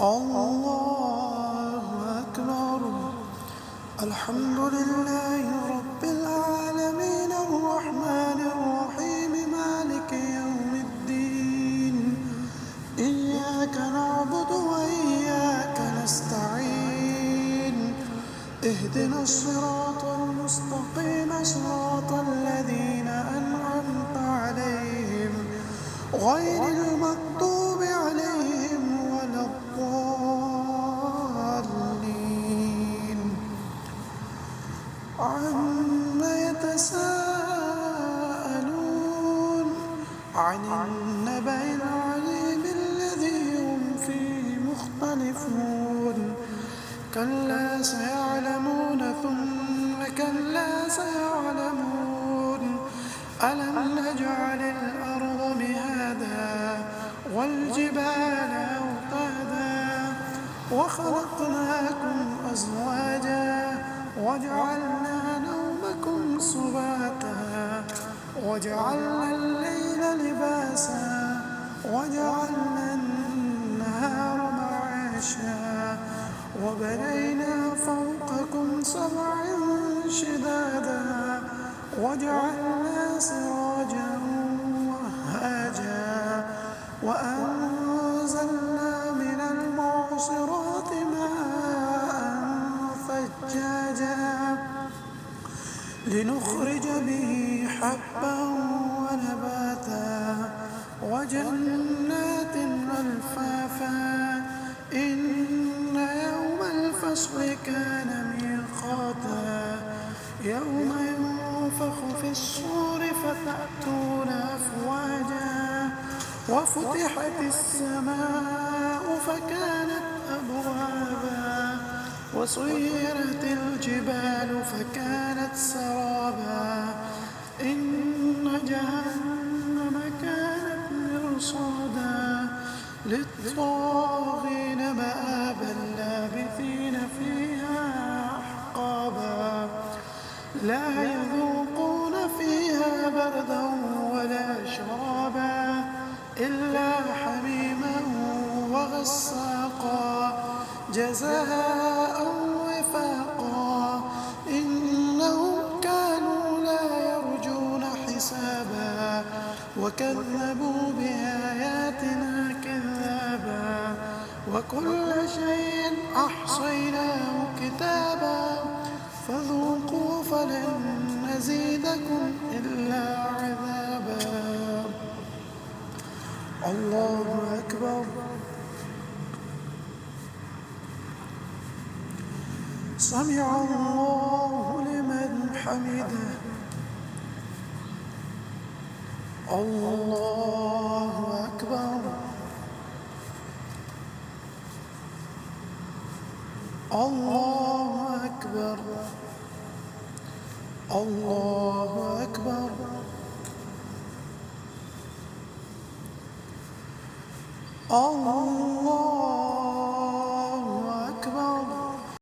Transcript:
الله أكبر. الحمد لله رب العالمين الرحمن الرحيم مالك يوم الدين. إياك نعبد وإياك نستعين. اهدنا الصراط المستقيم صراط الذين أنعمت عليهم غير المغضوب عليهم ولا الضالين. عما يتساءلون عن النبأ العظيم الذي هم فيه مختلفون. كلا سيعلمون ثم كلا سيعلمون. ألم نجعل الأرض مهادا والجبال أوتادا وخلقناكم أزواجا وجعلنا نومكم سباتا وجعلنا الليل لباسا وجعلنا النهار معاشا وبنينا فوقكم سبعا شدادا وجعلنا سراجا وهاجا وأنزلنا من المعصرات ماء ثجاجا لنخرج به حبا ونباتا وجنات ألفافا. إن يوم الفصل كان ميقاتا يوم ينفخ في الصور فتأتون أفواجا وفتحت السماء فكانت أبوابا وسيرت الجبال فكانت سرابا. إن جهنم كانت مرصادا للطاغين مآبا لابثين فيها أحقابا. لا يذوقون فيها بردا ولا شرابا إلا حميما وغساقا جزاء وفاقا. إنهم كانوا لا يرجون حسابا وكذبوا بآياتنا كذابا وكل شيء أحصيناه كتابا فذوقوا فلن نزيدكم إلا عذابا. الله أكبر. سمع الله لمن حمده. الله أكبر. الله أكبر. الله أكبر. الله